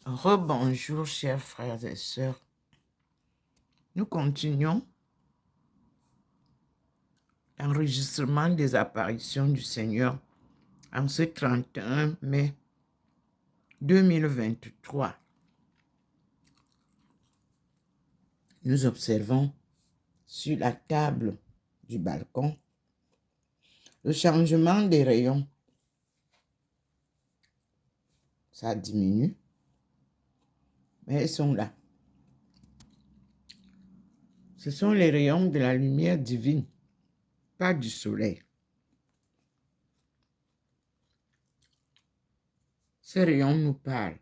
Rebonjour, chers frères et sœurs. Nous continuons l'enregistrement des apparitions du Seigneur en ce 31 mai 2023. Nous observons sur la table du balcon le changement des rayons. Ça diminue, mais ils sont là. Ce sont les rayons de la lumière divine, pas du soleil. Ces rayons nous parlent,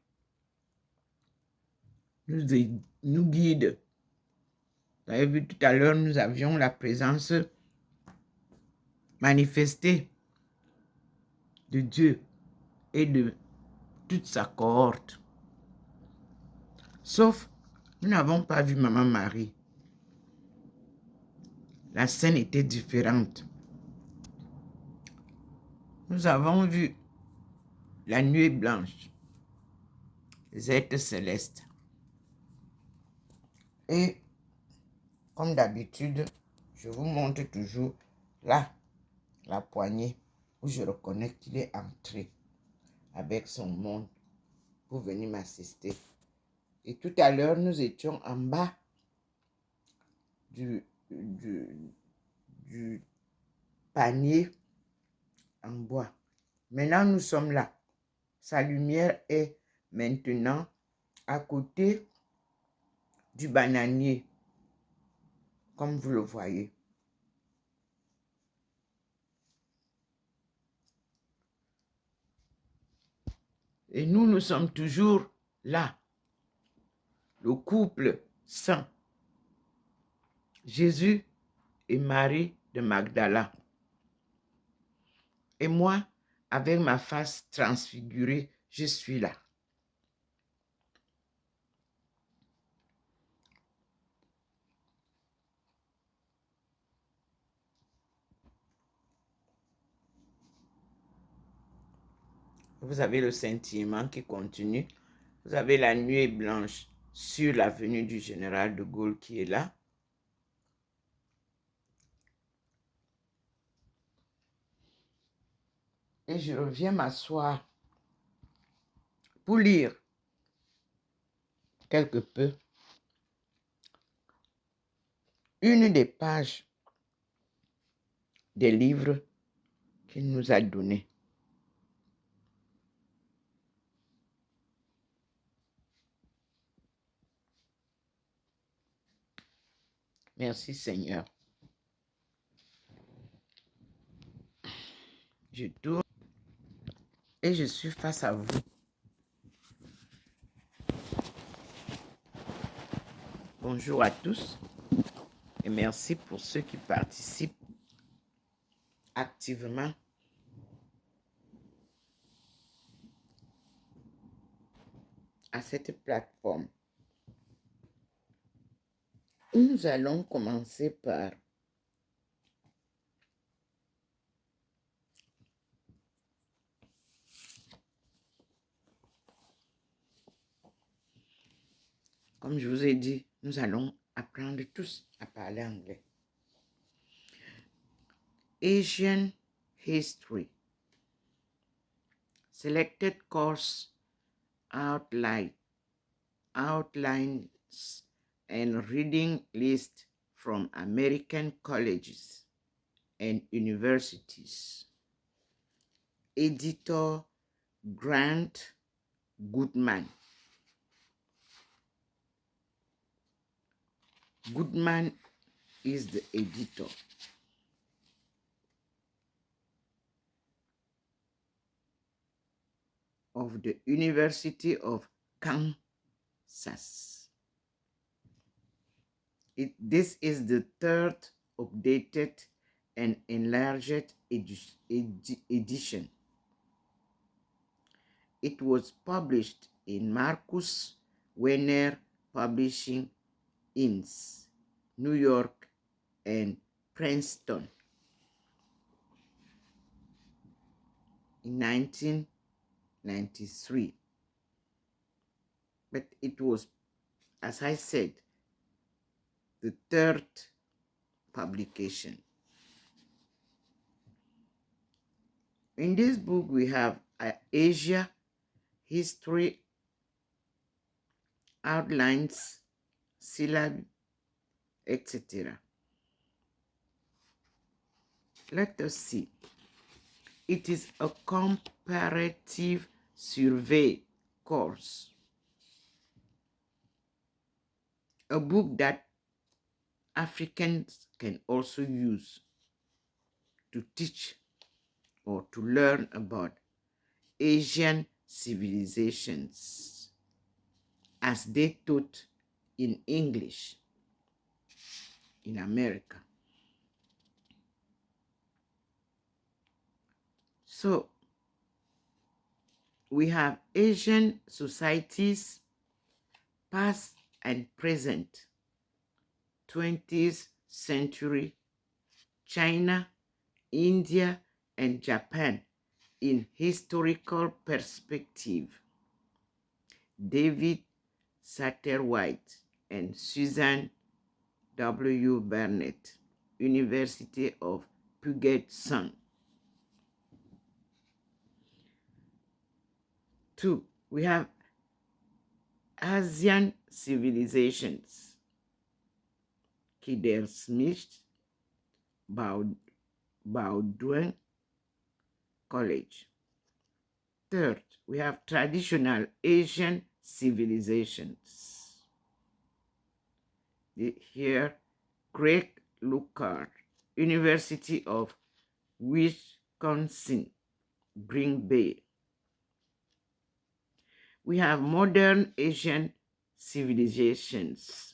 nous guident. Vous avez vu tout à l'heure, nous avions la présence manifestée de Dieu et de toute sa cohorte. Sauf, nous n'avons pas vu Maman Marie. La scène était différente. Nous avons vu la nuée blanche, les êtres célestes. Et, comme d'habitude, je vous montre toujours là, la poignée, où je reconnais qu'il est entré avec son monde pour venir m'assister. Et tout à l'heure, nous étions en bas du panier en bois. Maintenant, nous sommes là. Sa lumière est maintenant à côté du bananier, comme vous le voyez. Et nous sommes toujours là. Le couple saint. Jésus et Marie de Magdala. Et moi, avec ma face transfigurée, je suis là. Vous avez le scintillement qui continue. Vous avez la nuée blanche sur l'avenue du Général de Gaulle qui est là. Et je reviens m'asseoir pour lire quelque peu une des pages des livres qu'il nous a donnés. Merci Seigneur. Je tourne et je suis face à vous. Bonjour à tous et merci pour ceux qui participent activement à cette plateforme. Nous allons commencer par comme je vous ai dit, nous allons apprendre tous à parler anglais. Asian History. Selected course outlines and reading list from American colleges and universities. Editor Grant Goodman. Goodman is the editor. Of the University of Kansas. This is the third updated and enlarged edition. It was published in Marcus Werner Publishing Inc., New York and Princeton in 1993. But it was, as I said, the third publication. In this book, we have Asia, history, outlines, syllab, etc. Let us see. It is a comparative survey course, a book that Africans can also use to teach or to learn about Asian civilizations as they taught in English in America. So we have Asian societies, past and present, 20th century, China, India, and Japan in historical perspective. David Satterwhite and Susan W. Burnett, University of Puget Sound. 2. We have Asian civilizations. Kider Smith, Bowdoin College. 3rd, we have traditional Asian civilizations. Here, Craig Looker, University of Wisconsin, Green Bay. We have modern Asian civilizations.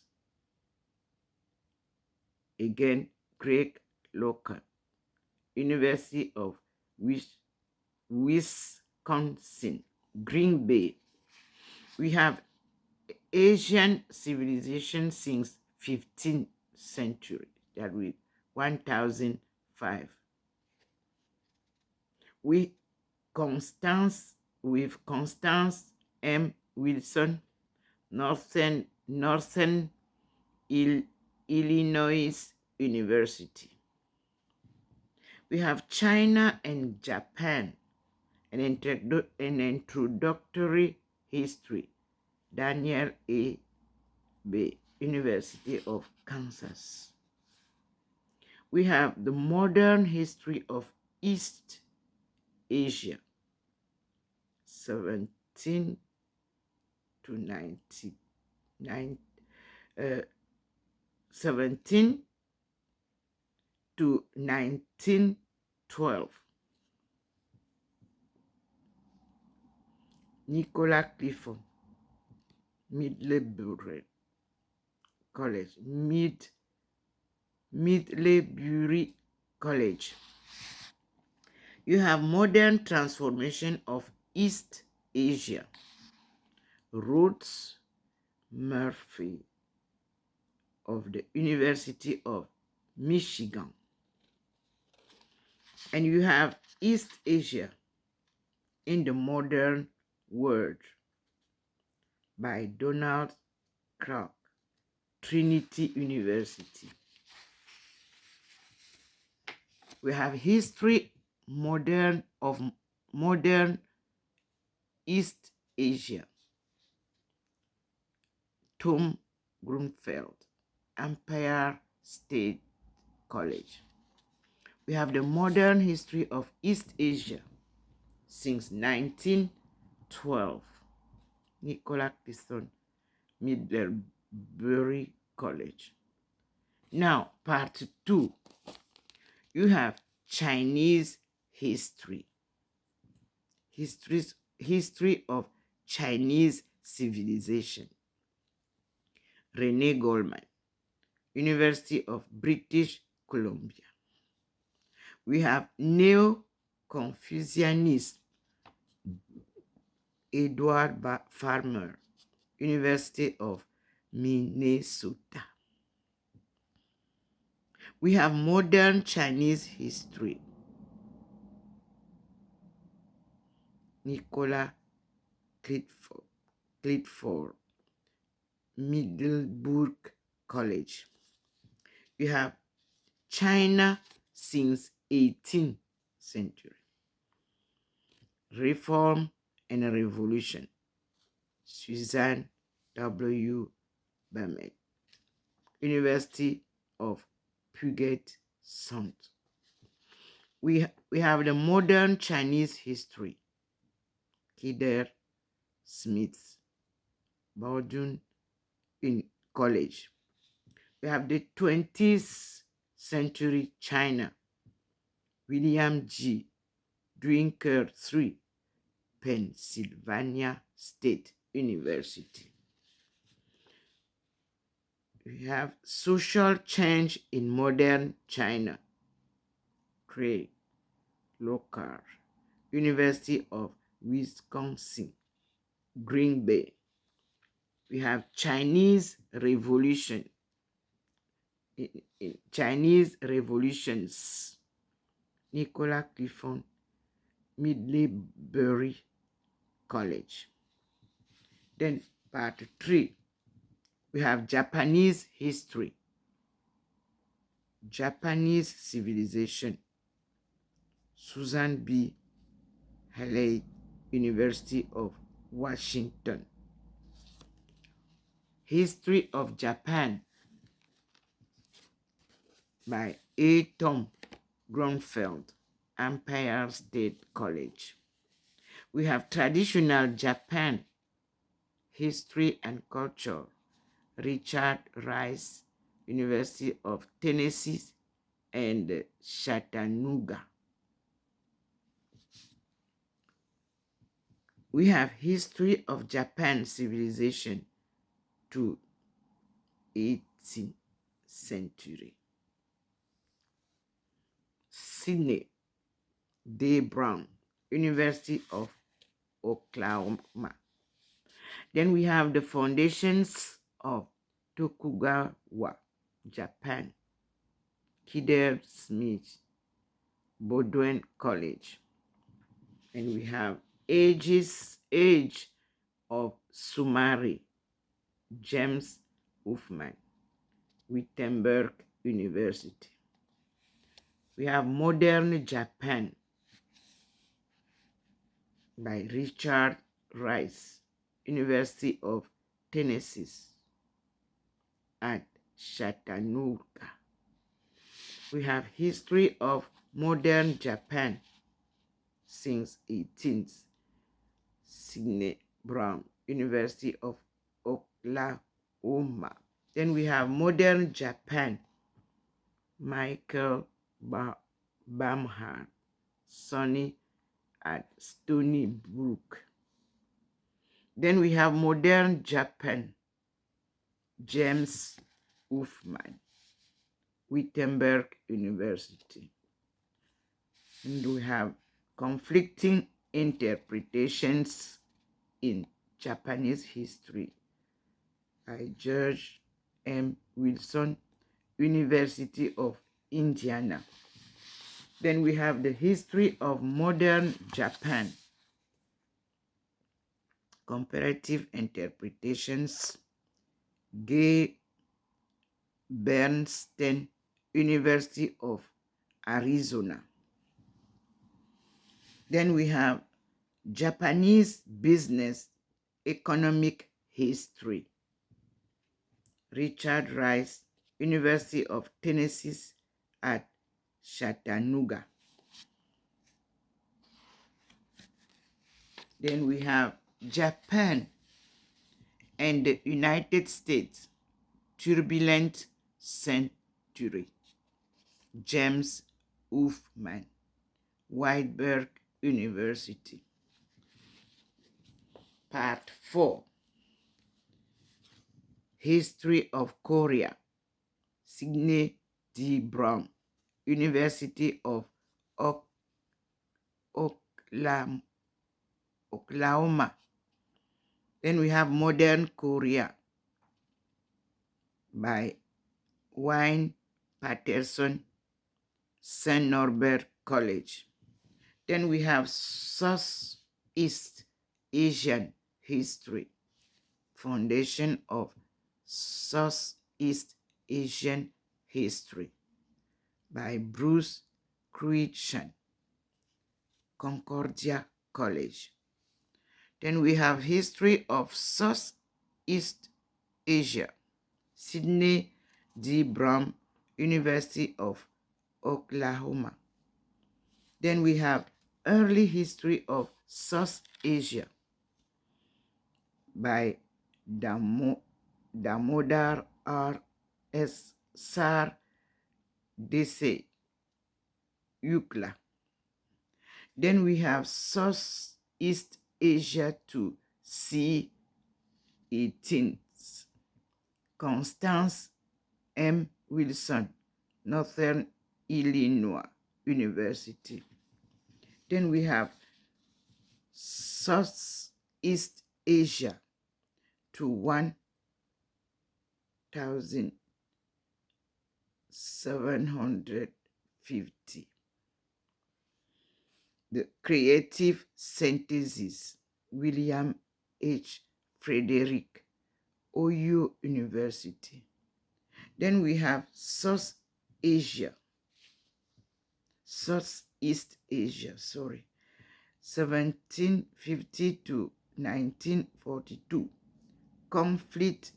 Again, Craig Looker, University of Wisconsin, Green Bay. We have Asian civilization since 15th century, that with 1005. With Constance M. Wilson, Northern Illinois University. We have China and Japan, an introductory history, Daniel A. Bay, University of Kansas. We have the modern history of East Asia, 17 to 19, 17 to 1912. Nicola Clifford, Middlebury College, Middlebury College. You have modern transformation of East Asia, Rhodes Murphy of the University of Michigan. And you have East Asia in the Modern World by Donald Clark, Trinity University. We have History of Modern East Asia, Tom Grunfeld, Empire State College. We have the Modern History of East Asia since 1912, Nicola Clifford, Middlebury College. Now, part 2, you have Chinese history. History of Chinese civilization. Rene Goldman, University of British Columbia. We have Neo-Confucianism. Edward Farmer, University of Minnesota. We have modern Chinese history. Nicola Clifford, Middelburg College. We have China since 18th century. Reform and Revolution. Suzanne W. Bamet. University of Puget Sound. We have the modern Chinese history. Kider Smith. Bowdoin in College. We have the 20th century China. William G. Drinker III, Pennsylvania State University. We have social change in modern China. Craig Locker, University of Wisconsin, Green Bay. We have Chinese Revolution. Chinese Revolutions. Nicola Clifton, Middlebury College. Then part 3, we have Japanese history. Japanese civilization. Susan B. Haley, University of Washington. History of Japan by A. Tom Grunfeld, Empire State College. We have Traditional Japan, History and Culture, Richard Rice, University of Tennessee and Chattanooga. We have History of Japan Civilization to 18th century. Sidney D. Brown, University of Oklahoma. Then we have the Foundations of Tokugawa, Japan. Kider Smith, Bowdoin College. And we have Age of Sumari, James Hoffman, Wittenberg University. We have Modern Japan by Richard Rice, University of Tennessee at Chattanooga. We have History of Modern Japan since 18th. Sidney Brown, University of Oklahoma. Then we have Modern Japan, Michael Bamhard, Sonny at Stony Brook. Then we have Modern Japan, James Hoffman, Wittenberg University. And we have Conflicting Interpretations in Japanese History by George M. Wilson, University of Indiana. Then we have the History of Modern Japan, Comparative Interpretations, Gay Bernstein, University of Arizona. Then we have Japanese Business Economic History, Richard Rice, University of Tennessee at Chattanooga. Then we have Japan and the United States, Turbulent Century, James Hoffman, Wittenberg University. Part 4, History of Korea, Sidney D. Brown, University of Oklahoma. Then we have Modern Korea by Wayne Patterson, St. Norbert College. Then we have Southeast Asian History, Foundation of Southeast Asian History by Bruce Cruikshank, Concordia College. Then we have History of Southeast Asia, Sidney D. Brown, University of Oklahoma. Then we have Early History of South Asia by Damodar R. S. Sar Dese Yukla. Then we have Southeast Asia to C. 18th, Constance M. Wilson, Northern Illinois University. Then we have Southeast Asia to 1750. The Creative Synthesis, William H. Frederick, OU University. Then we have Southeast Asia, 1750 to 1942. Conflict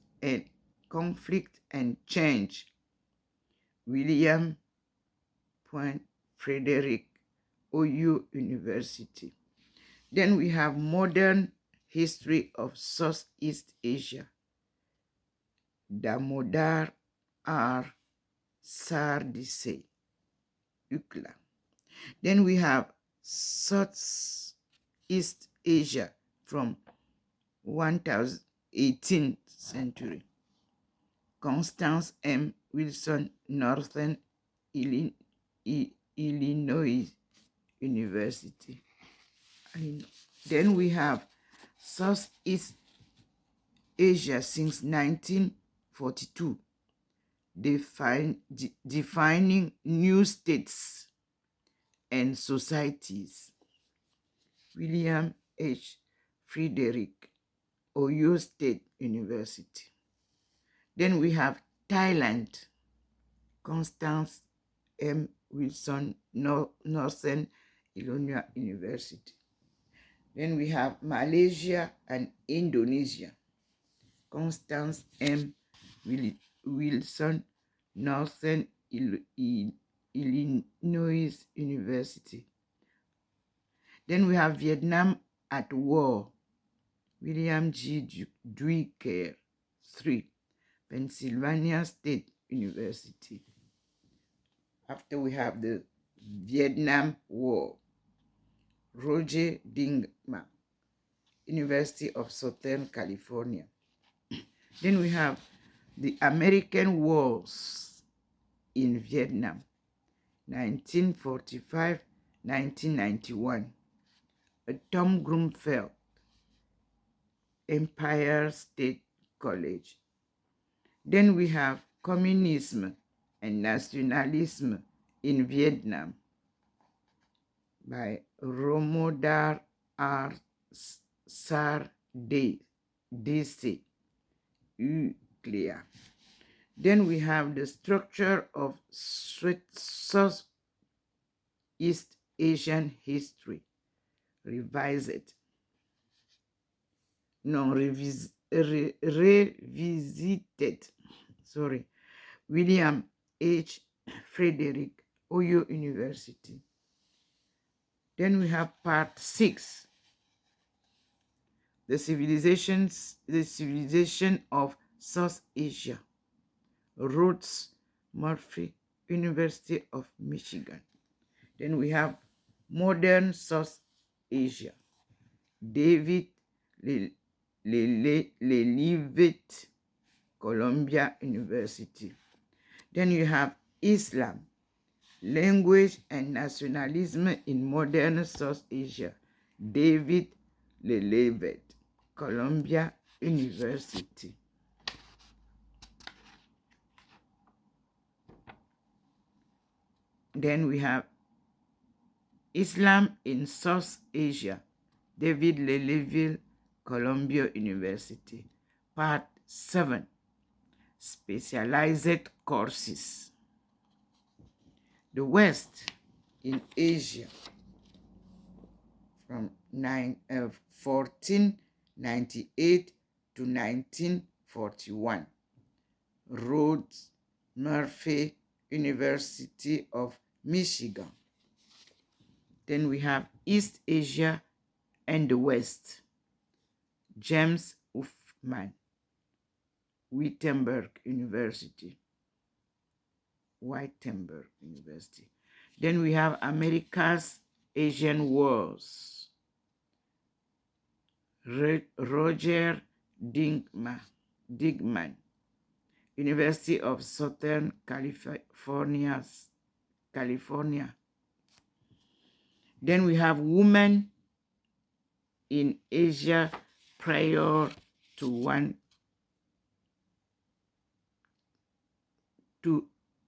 and Change, William Point Frederick, OU University. Then we have Modern History of Southeast Asia, Damodar R. Sardise, UCLA. Then we have Southeast Asia from 18th century, Constance M. Wilson, Northern Illinois University. Then we have Southeast Asia since 1942, defining new states and societies, William H. Frederick, Oyo State University. Then we have Thailand, Constance M. Wilson, Northern Illinois University. Then we have Malaysia and Indonesia, Constance M. Wilson, Northern Illinois University. Then we have Vietnam at War, William G. Duiker, 3, Pennsylvania State University. After we have the Vietnam War, Roger Dingman, University of Southern California. Then we have the American Wars in Vietnam, 1945-1991, Tom Grunfeld, Empire State College. Then we have Communism and Nationalism in Vietnam by Romodar R. Sar Dese Uclea. Then we have the Structure of Southeast Asian History, revisited, William H. Frederick, OU University. Then we have part 6, the civilization of South Asia, Rhodes Murphy, University of Michigan. Then we have Modern South Asia, David Lelevet, Columbia University. Then you have Islam, Language and Nationalism in Modern South Asia, David Lelevet, Columbia University. Then we have Islam in South Asia, David Leleville, Columbia University. Part 7, specialized courses. The West in Asia from 1498 to 1941. Rhodes Murphy University of Michigan. Then we have East Asia and the West. James Huffman, Wittenberg University. Then we have America's Asian Wars. Roger Digman, University of Southern California. Then we have Women in Asia prior to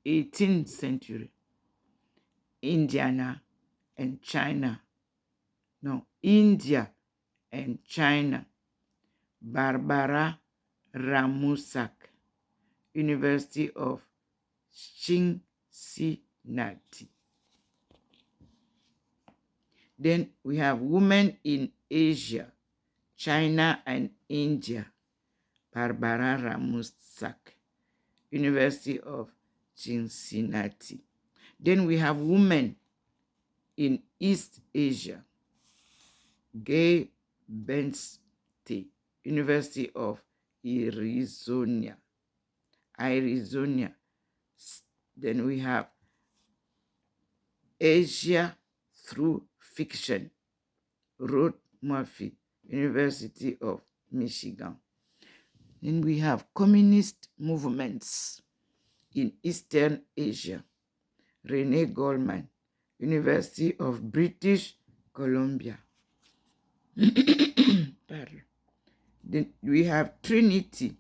18th century. India and China. Barbara Ramusak, University of Cincinnati. Then we have Women in Asia, China and India. Barbara Ramusak, University of Cincinnati. Then we have Women in East Asia, Gay Bernstein, University of Arizona. Then we have Asia Through Fiction, Rhodes Murphy, University of Michigan. Then we have Communist Movements in Eastern Asia, Renee Goldman, University of British Columbia. Then we have Trinity,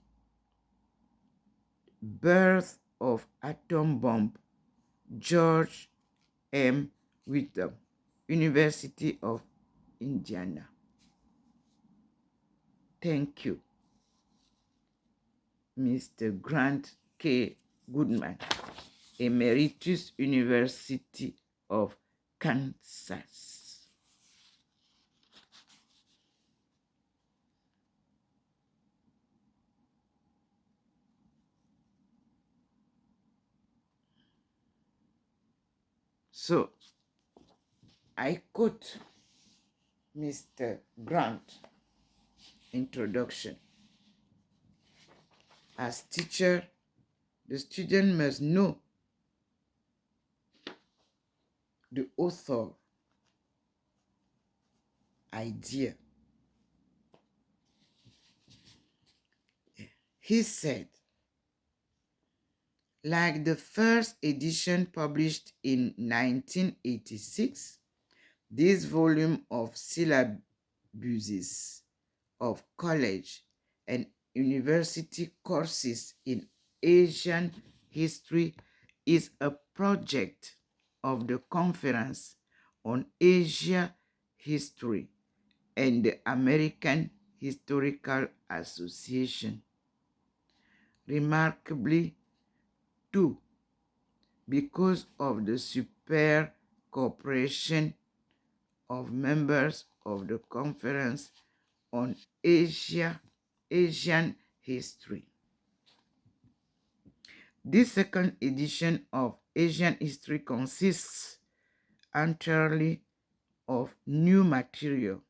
Birth of Atom Bomb, George M. Witham, University of Indiana. Thank you, Mr. Grant K. Goodman, Emeritus University of Kansas. So, I quote Mr. Grant introduction. As teacher, the student must know the author, idea. He said, like the first edition published in 1986, this volume of syllabuses of college and university courses in Asian history is a project of the Conference on Asia History and the American Historical Association. Remarkably, too, because of the super cooperation of members of the Conference on Asian History. This second edition of Asian history consists entirely of new material.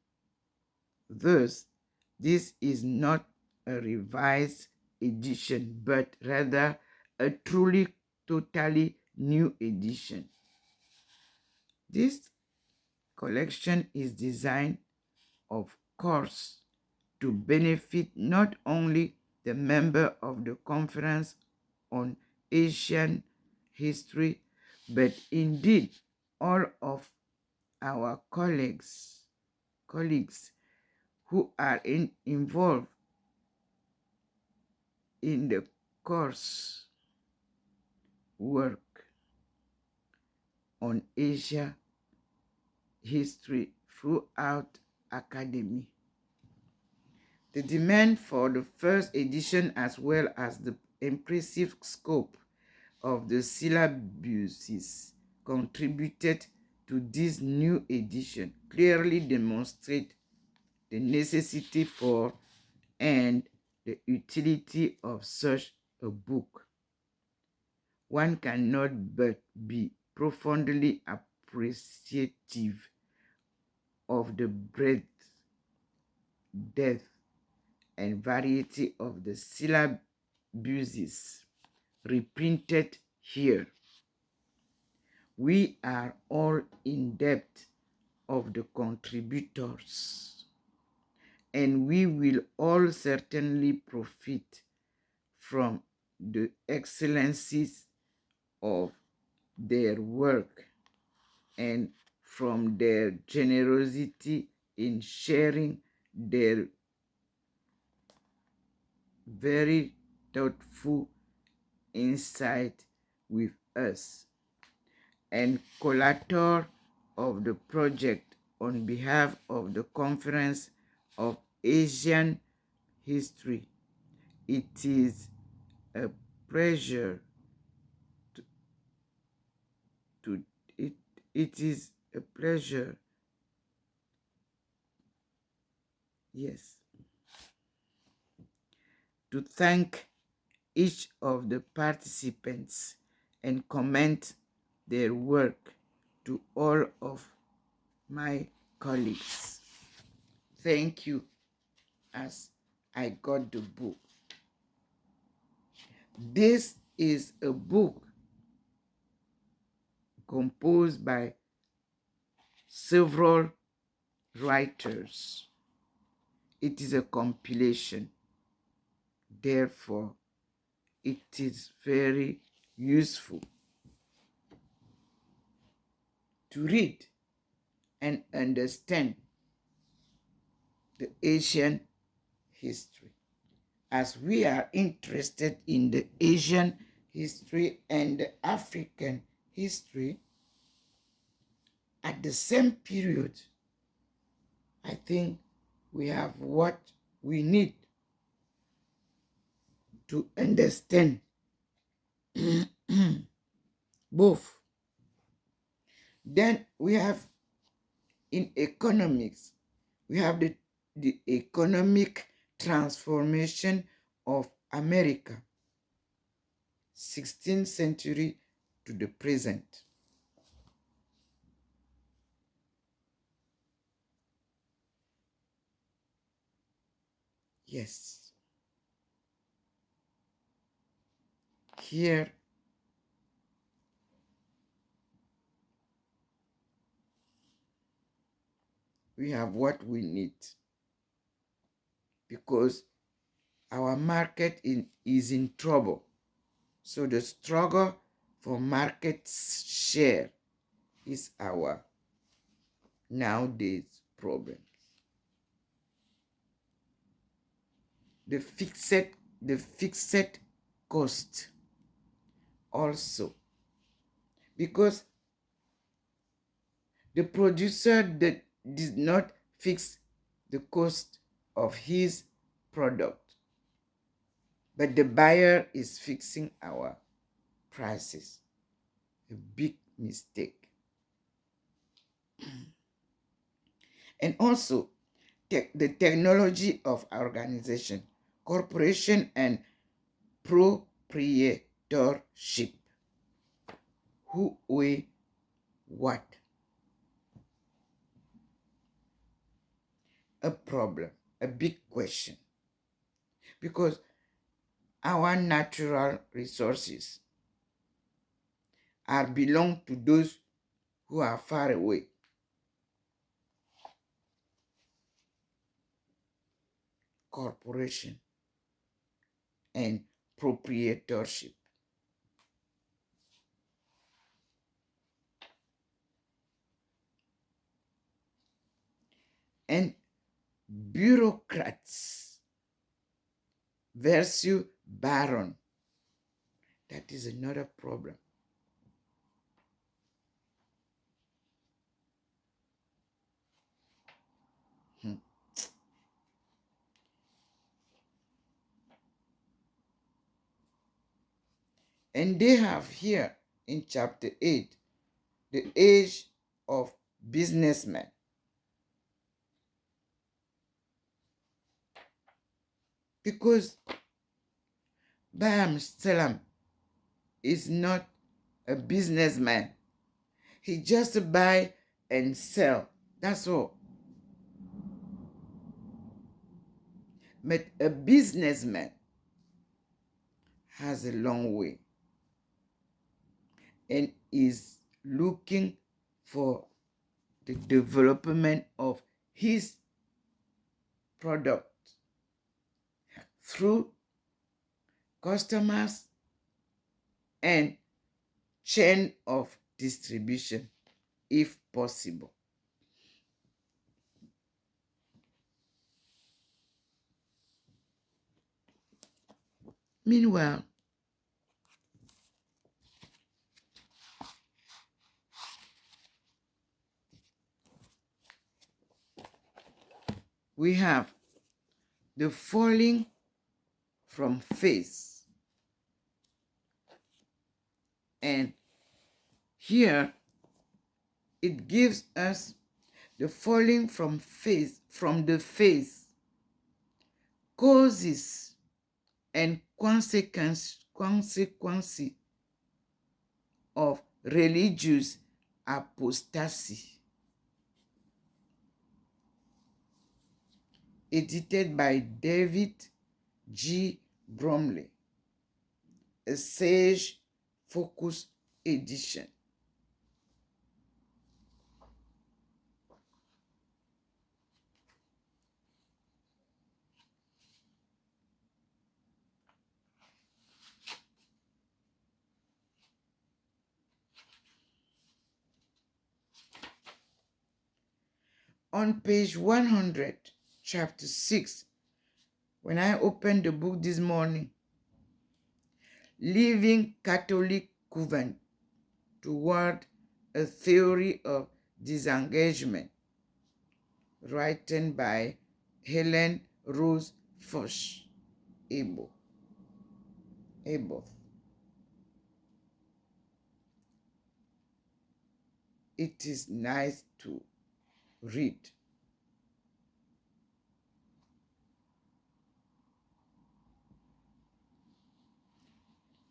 Thus, this is not a revised edition, but rather a truly, totally new edition. This collection is designed, of course, to benefit not only the member of the Conference on Asian History, but indeed all of our colleagues who are involved in the course work on Asia history throughout academy. The demand for the first edition as well as the impressive scope of the syllabuses contributed to this new edition clearly demonstrate the necessity for and the utility of such a book. One cannot but be profoundly appreciative of the breadth, depth, and variety of the syllabuses reprinted here. We are all in debt of the contributors, and we will all certainly profit from the excellencies of their work and from their generosity in sharing their very thoughtful insight with us. And collator of the project on behalf of the Conference of Asian History, it is a pleasure it is a pleasure, yes, to thank each of the participants and commend their work to all of my colleagues. Thank you as I got the book. This is a book composed by several writers. It is a compilation. Therefore, it is very useful to read and understand the Asian history. As we are interested in the Asian history and the African history, at the same period, I think we have what we need to understand both. Then we have in economics, we have the economic transformation of America, 16th century to the present. Yes. Here, we have what we need because our market is in trouble. So the struggle for market share is our nowadays problem. The fixed cost also, because the producer that did not fix the cost of his product, but the buyer is fixing our prices. A big mistake. And also, the technology of organization, corporation, and proprietorship. Who we what? A problem, a big question. Because our natural resources are belong to those who are far away. Corporation and proprietorship. And bureaucrats versus baron. That is another problem. And they have here in chapter 8 the age of businessmen. Because Bam Salam is not a businessman. He just buy and sell. That's all. But a businessman has a long way and is looking for the development of his product through customers and chain of distribution, if possible. Meanwhile, we have the falling from faith. And here it gives us the falling from faith, from the faith, causes and consequence of religious apostasy. Edited by David G. Bromley, a Sage Focus edition. On page 100, chapter 6, when I opened the book this morning, Living Catholic Covenant Toward a Theory of Disengagement, written by Helen Rose Foch Abo. It is nice to read.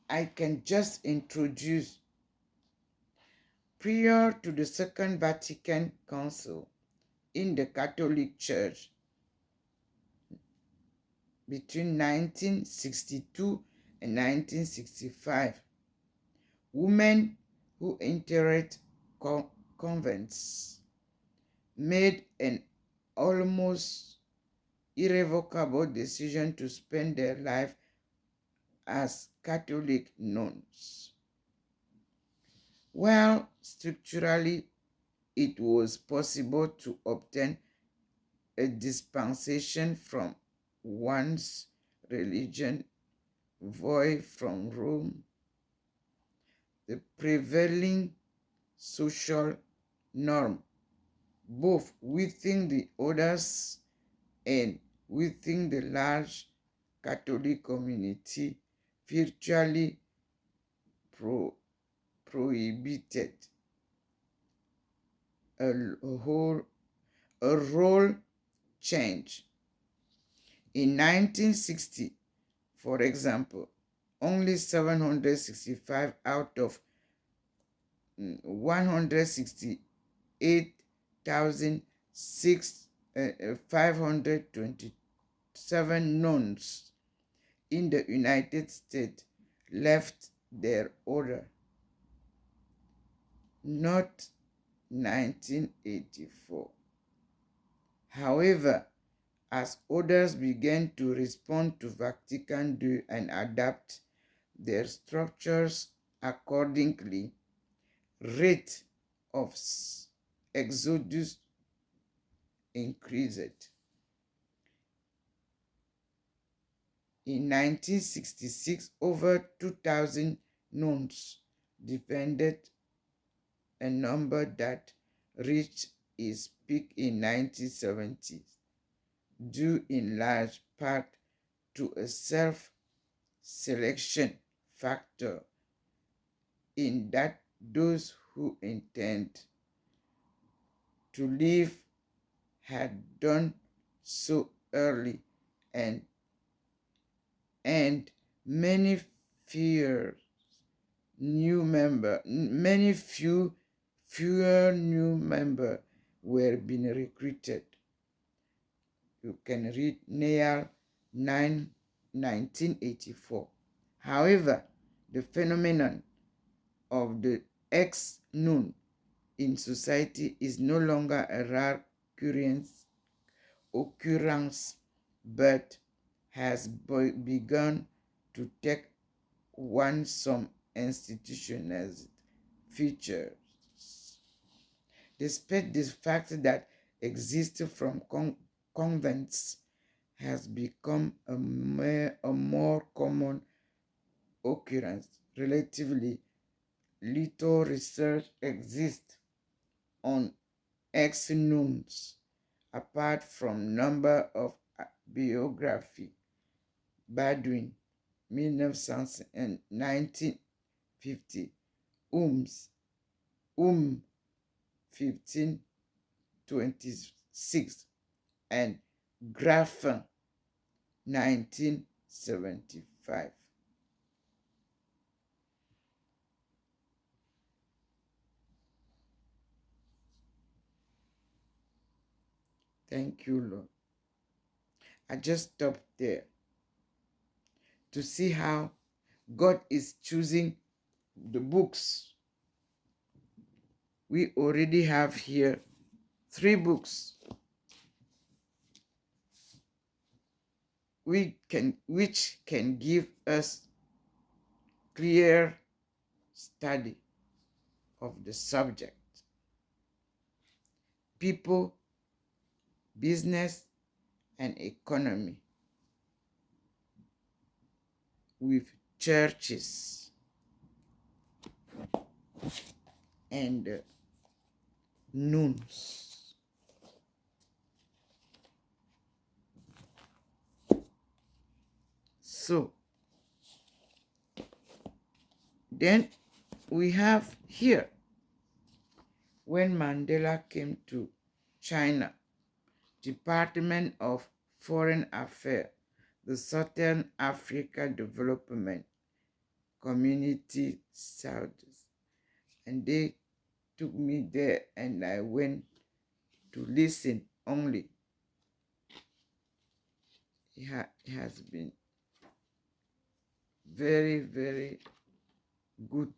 I can just introduce, prior to the Second Vatican Council in the Catholic Church between 1962 and 1965, women who entered convents made an almost irrevocable decision to spend their life as Catholic nuns. While structurally it was possible to obtain a dispensation from one's religion void from Rome, the prevailing social norm, both within the orders and within the large Catholic community, virtually prohibited a role change. In 1960, for example, only 765 out of 168,527 nuns in the United States left their order. Not 1984. However, as orders began to respond to Vatican II and adapt their structures accordingly, rate of exodus increased. In 1966, over 2,000 nuns defended, a number that reached its peak in 1970s, due in large part to a self-selection factor in that those who intend to live had done so early, and many fewer new member were being recruited. You can read Neal 9, 1984. However, the phenomenon of the ex-nun in society is no longer a rare occurrence, but has begun to take on some institutionalized features. Despite the fact that exists from convents has become a more common occurrence, relatively little research exists on ex-nuns apart from number of biography. Baldwin, 1950, Ooms, 1526, and Graffin, 1975. Thank you, Lord. I just stopped there to see how God is choosing the books. We already have here 3 books which can give us clear study of the subject. People, business, and economy, with churches and nuns. So, then we have here, when Mandela came to China, Department of Foreign Affairs, the Southern Africa Development Community Southeast, and they took me there and I went to listen only. It has been very, very good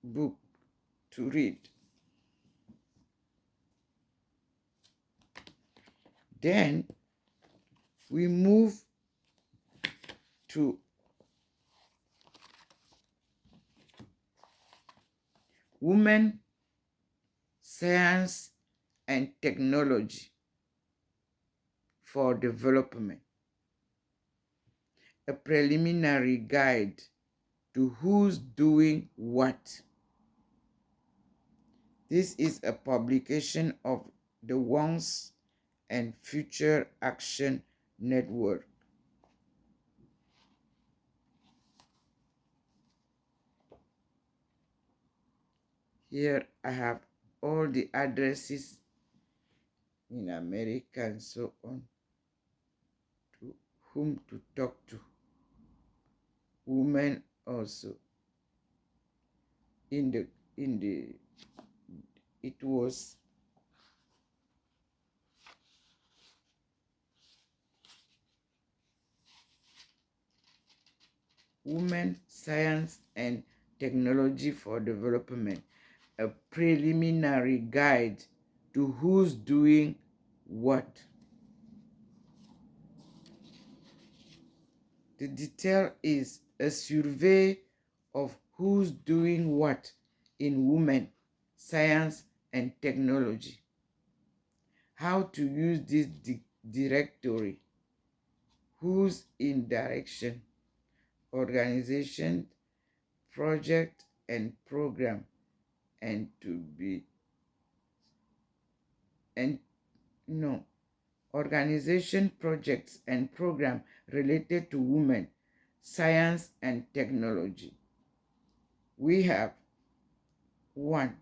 book to read. Then we move to Women, Science, and Technology for Development, a preliminary guide to who's doing what. This is a publication of the Once and Future Action Network. Here I have all the addresses in America and so on, to whom to talk to. Women also. It was Women, Science, and Technology for Development, a preliminary guide to who's doing what. The detail is a survey of who's doing what in women, science, and technology. How to use this directory. Who's in direction, organization, project, and program, and organization, projects, and program related to women, science, and technology. we have 1.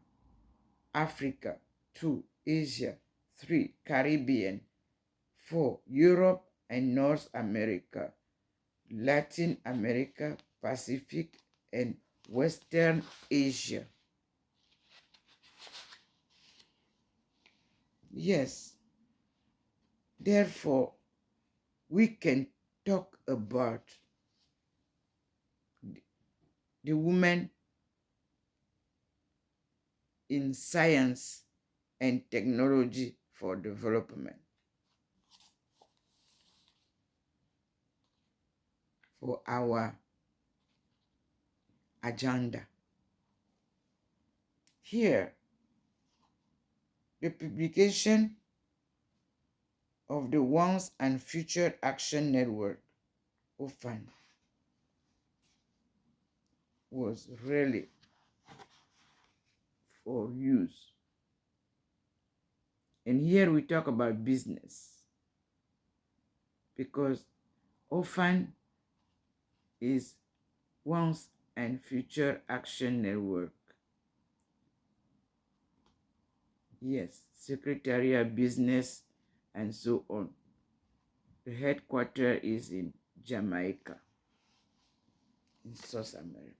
Africa, 2. Asia, 3. Caribbean, 4. Europe and North America, Latin America, Pacific, and Western Asia. Yes, therefore, we can talk about the woman in science and technology for development, for our agenda. Here, the publication of the Once and Future Action Network, OFAN, was really for use. And here we talk about business, because OFAN is Once and Future Action Network. Yes, Secretariat, Business, and so on. The headquarters is in Jamaica, in South America.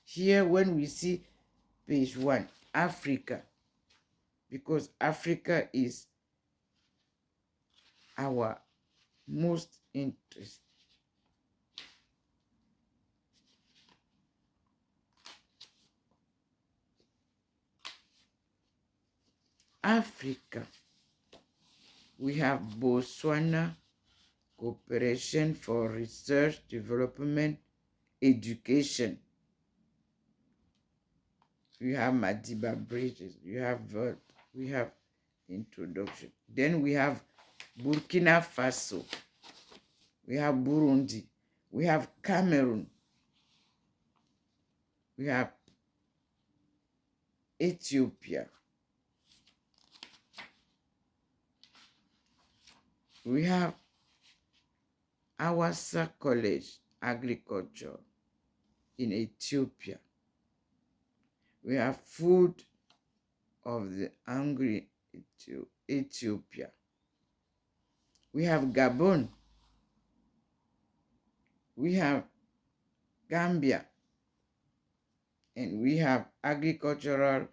Here, when we see page 1, Africa, because Africa is our most interest. Africa, we have Botswana, Cooperation for Research, Development, Education. We have Madiba Bridges, we have introduction. Then we have Burkina Faso, we have Burundi, we have Cameroon, we have Ethiopia, we have Awasa College, Agriculture in Ethiopia. We have Food of the Hungry, Ethiopia. We have Gabon. We have Gambia. And we have Agricultural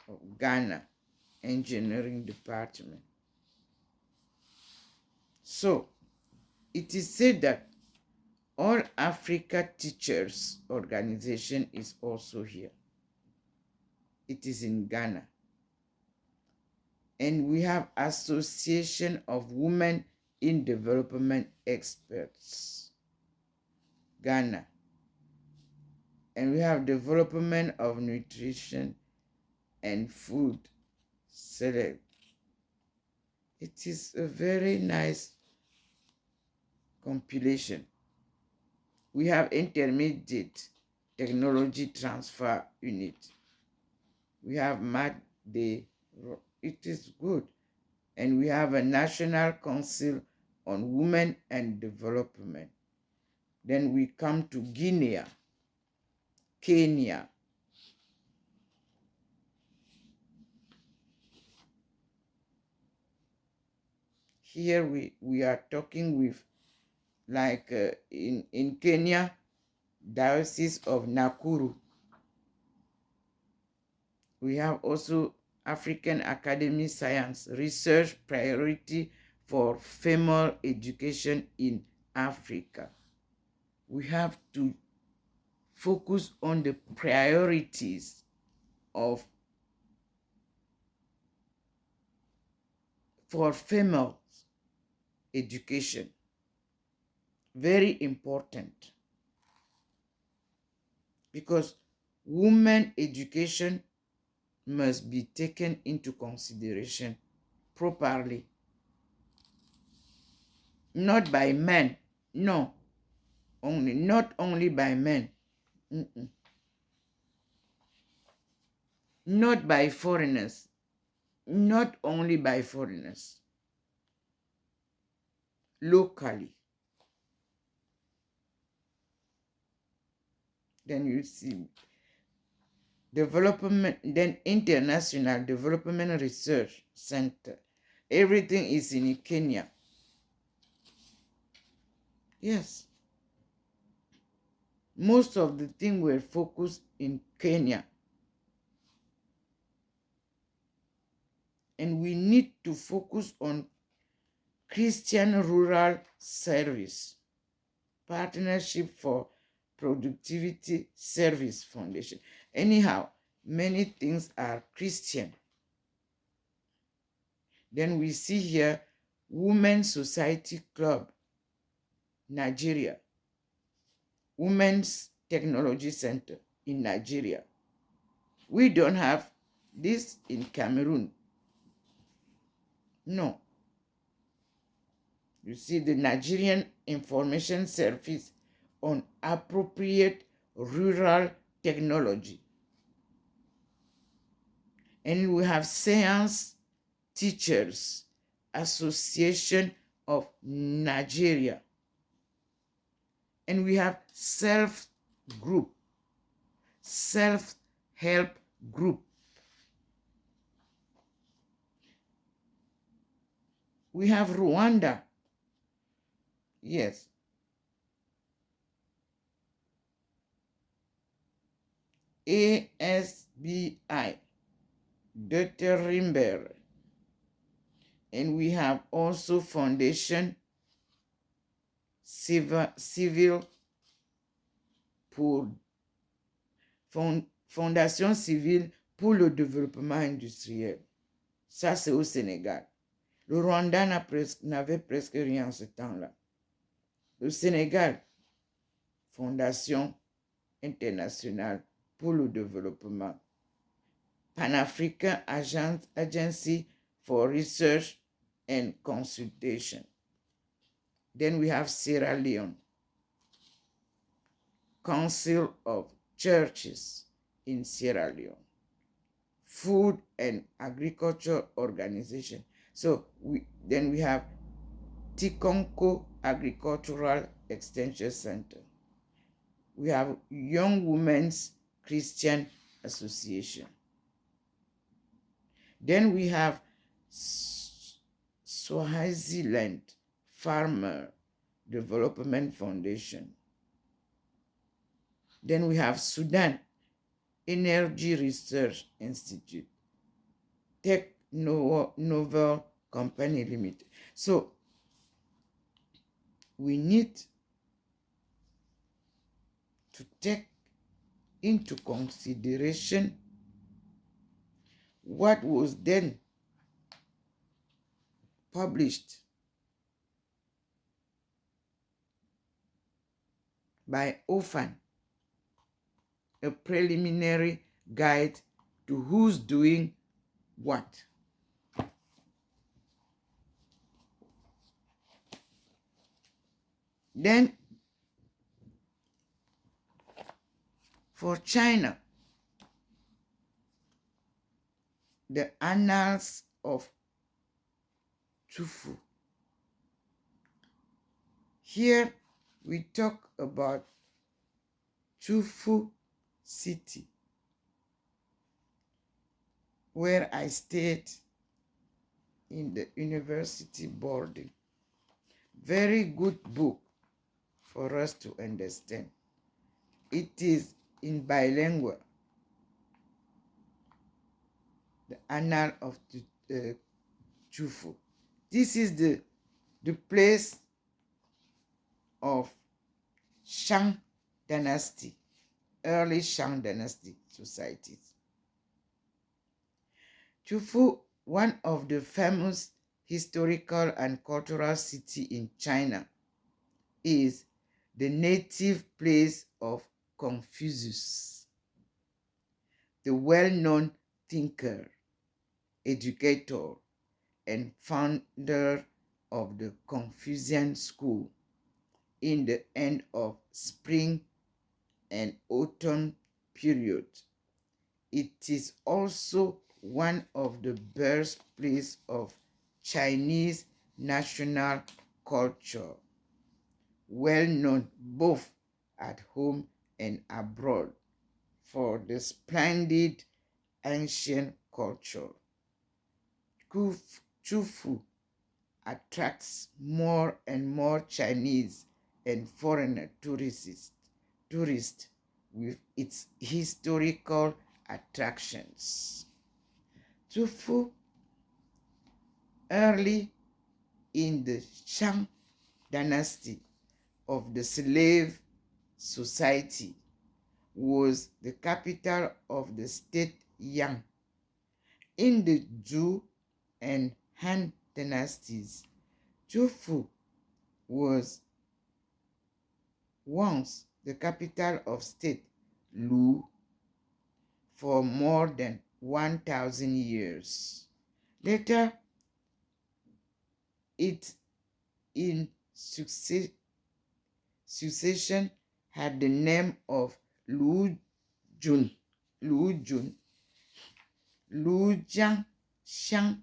of Ghana, Engineering Department. So, it is said that All Africa Teachers Organization is also here. It is in Ghana. And we have Association of Women in Development Experts, Ghana. And we have Development of Nutrition and Food Select. It is a very nice compilation. We have Intermediate Technology Transfer Unit. We have it is good. And we have a National Council on Women and Development. Then we come to Guinea, Kenya. Here we are talking with, like in Kenya, Diocese of Nakuru. We have also African Academy Science Research Priority for Female Education in Africa. We have to focus on the priorities for female education. Very important, because women education must be taken into consideration properly. Not by men, no, not only by men, not by foreigners, not only by foreigners, locally. Then you see development, then International Development Research Center. Everything is in Kenya. Yes. Most of the things were focused in Kenya. And we need to focus on Christian Rural Service, Partnership for Productivity Service Foundation. Anyhow, many things are Christian. Then we see here Women's Society Club, Nigeria. Women's Technology Center in Nigeria. We don't have this in Cameroon. No. You see the Nigerian Information Service on Appropriate Rural Technology. And we have Science Teachers Association of Nigeria. And we have self-help group. We have Rwanda. Yes. ASBI, Dr. Rimber. And we have also Fondation civile pour le développement industriel. Ça, c'est au Sénégal. Le Rwanda n'avait presque rien en ce temps-là. Le Sénégal, Fondation internationale pour le développement. Pan-African Agency for Research and Consultation. Then we have Sierra Leone, Council of Churches in Sierra Leone, Food and Agriculture Organization. So then we have Tikonko Agricultural Extension Center. We have Young Women's Christian Association. Then we have Swaziland Farmer Development Foundation. Then we have Sudan Energy Research Institute, Tech Novel Company Limited. So we need to take into consideration what was then published by OFAN, a preliminary guide to who's doing what. Then for China, the Annals of Tufu. Here we talk about Tufu City, where I stayed in the university boarding. Very good book for us to understand. It is in bilingual. The Annal of Tufu. This is the place of Shang Dynasty, early Shang Dynasty societies. Tufu, one of the famous historical and cultural cities in China, is the native place of Confucius, the well-known thinker, educator, and founder of the Confucian school in the end of spring and autumn period. It is also one of the birthplaces of Chinese national culture, well known both at home and abroad for the splendid ancient culture. Chufu attracts more and more Chinese and foreign tourists with its historical attractions. Chufu, early in the Shang dynasty of the slave society, was the capital of the state Yang. In the Zhou and Han dynasties, Chufu was once the capital of state Lu for more than 1,000 years. Later, it in succession had the name of Lu Jun, Lu Jiang, Xiang,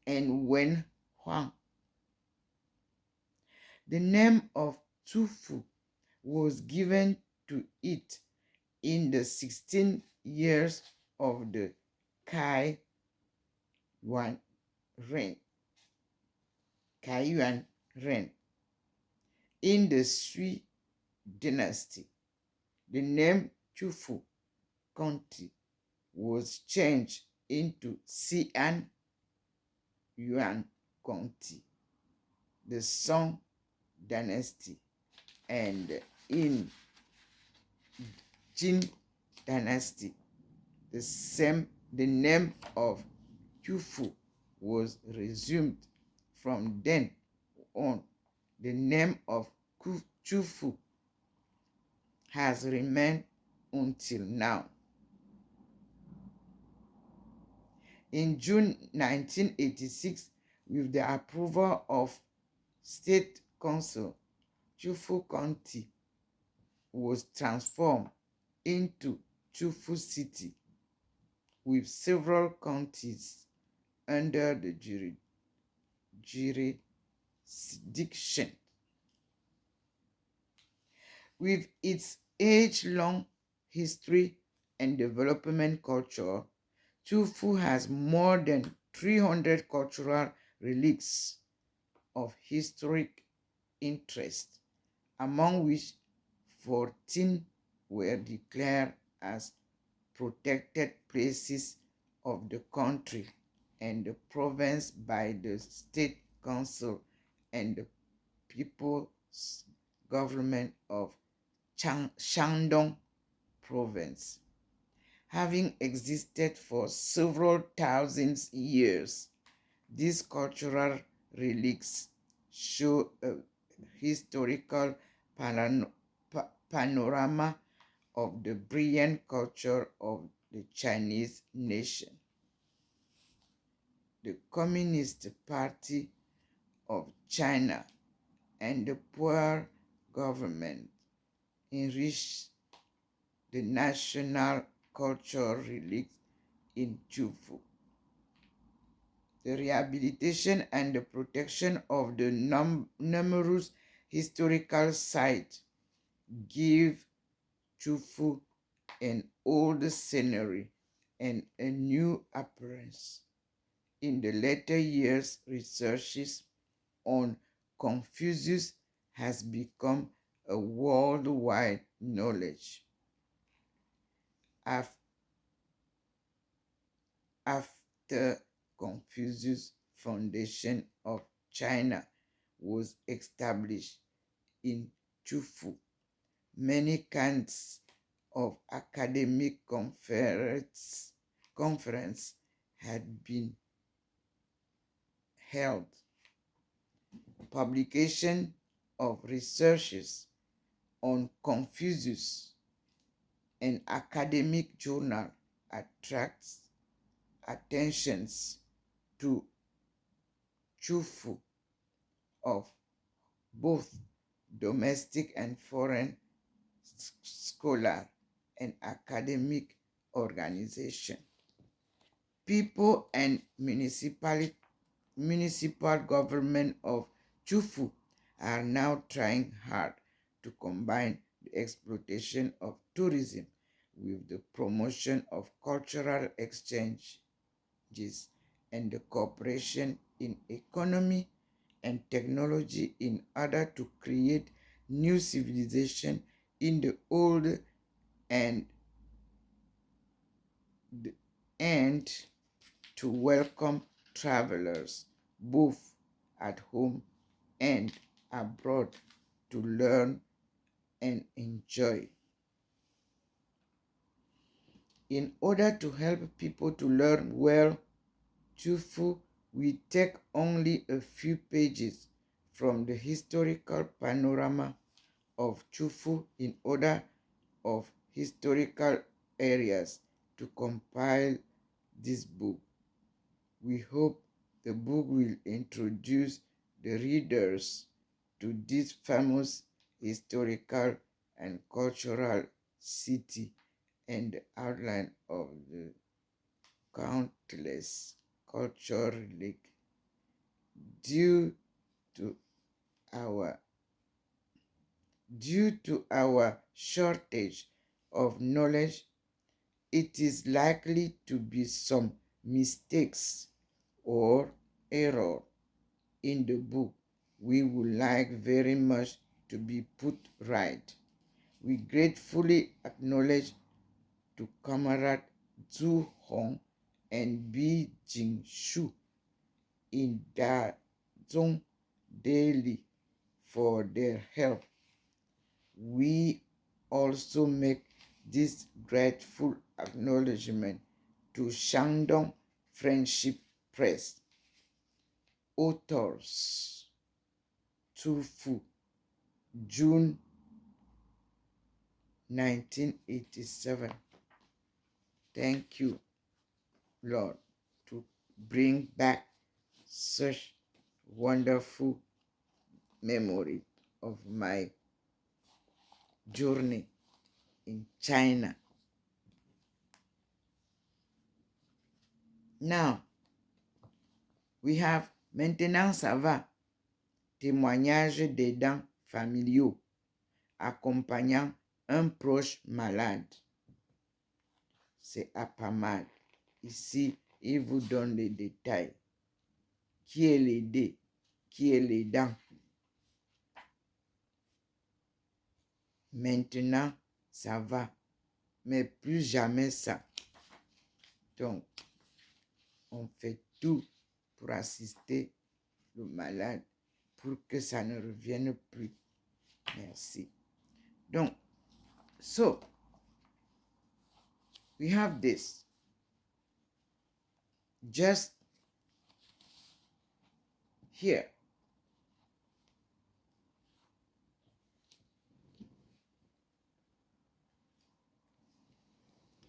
and Wen Huang. The name of Chufu was given to it in the 16 years of the Kai Yuan reign. In the Sui dynasty, the name Chufu County was changed into Xi'an Yuan County, the Song dynasty, and in Jin dynasty, the name of Chufu was resumed. From then on, the name of Chufu has remained until now. In June 1986, with the approval of State Council, Chufu County was transformed into Chufu City, with several counties under the jurisdiction. With its age-long history and development culture, Chufu has more than 300 cultural relics of historic interest, among which 14 were declared as protected places of the country and the province by the State Council and the People's Government of Shandong Province. Having existed for several thousand years, these cultural relics show a historical panorama of the brilliant culture of the Chinese nation. The Communist Party of China and the poor government enriched the national cultural relics in Chufu. The rehabilitation and the protection of the numerous historical sites give Chufu an old scenery and a new appearance. In the later years, researches on Confucius has become a worldwide knowledge. After Confucius Foundation of China was established in Chufu, many kinds of academic conference had been held. Publication of researches on Confucius, an academic journal, attracts attentions to Chufu of both domestic and foreign scholar and academic organization. People and municipal government of Chufu are now trying hard to combine the exploitation of tourism with the promotion of cultural exchanges and the cooperation in economy and technology in order to create new civilization in the old and to welcome travelers both at home and abroad to learn and enjoy. In order to help people to learn well Chufu, we take only a few pages from the historical panorama of Chufu in order of historical areas to compile this book. We hope the book will introduce the readers to this famous historical and cultural city and the outline of the countless cultural link due to our shortage of knowledge. It is likely to be some mistakes or error in the book we would like very much to be put right. We gratefully acknowledge to Comrade Zhu Hong and Bi Jing Shu in Dazhong Daily for their help. We also make this grateful acknowledgement to Shandong Friendship Press, authors Chufu, June 1987. Thank you, Lord, to bring back such wonderful memory of my journey in China. Now, we have Maintenant ça va, témoignage d'aidants familiaux accompagnant un proche malade. C'est à pas mal. Ici, il vous donne les détails. Qui est l'aidé? Qui est l'aidant? Maintenant, ça va, mais plus jamais ça. Donc, on fait tout pour assister le malade pour que ça ne revienne plus. Merci. Donc, so, we have this. Just here.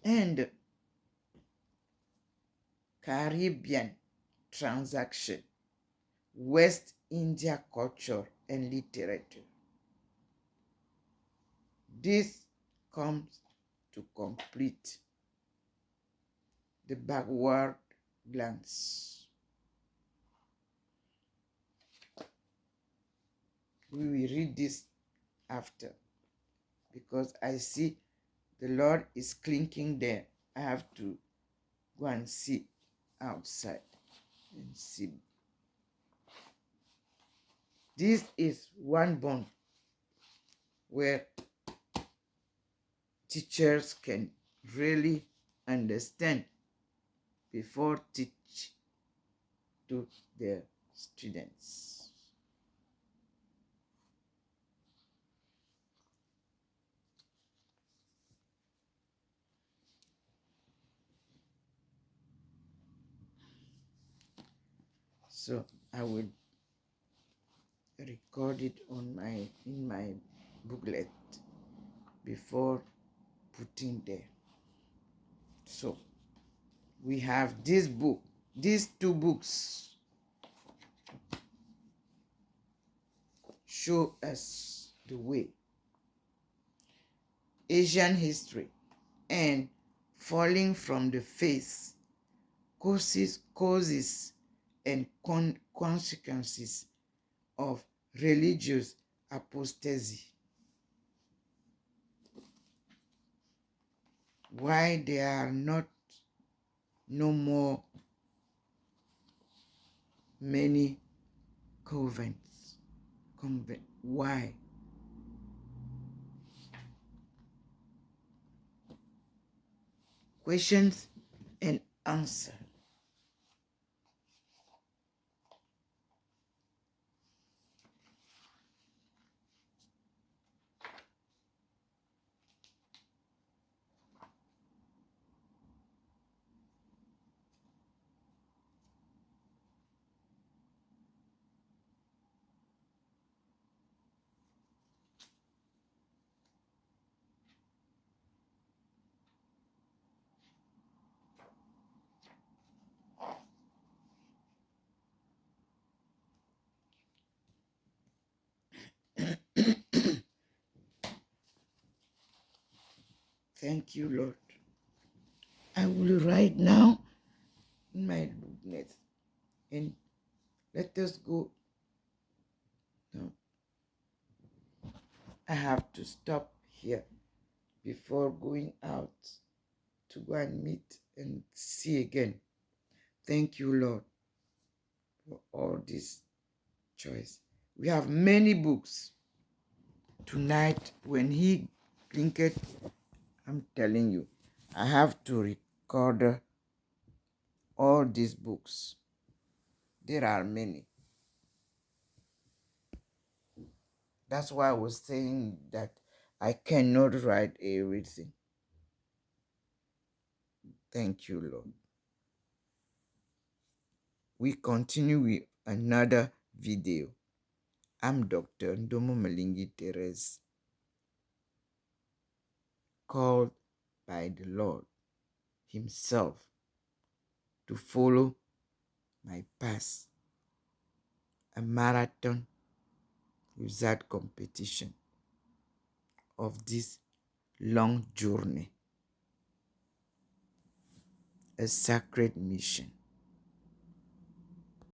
And Caribbean transaction, West India culture and literature. This comes to complete the backward glance. We will read this after because I see the Lord is clinking there. I have to go and see outside and see. This is one bond where teachers can really understand before teach to their students. So I will record it in my booklet before putting there. So we have this book, these two books show us the way. Asian history and falling from the faith, causes and consequences of religious apostasy. why there are no more many convents. Why? Questions and answer. Thank you, Lord. I will write now in my notes and let us go. No, I have to stop here before going out to go and meet and see again. Thank you, Lord, for all this choice. We have many books. Tonight, when he drink it, I'm telling you, I have to record all these books. There are many. That's why I was saying that I cannot write everything. Thank you, Lord. We continue with another video. I'm Dr. Ndomo Melingui Thérèse, called by the Lord Himself to follow my path, a marathon without competition of this long journey, a sacred mission.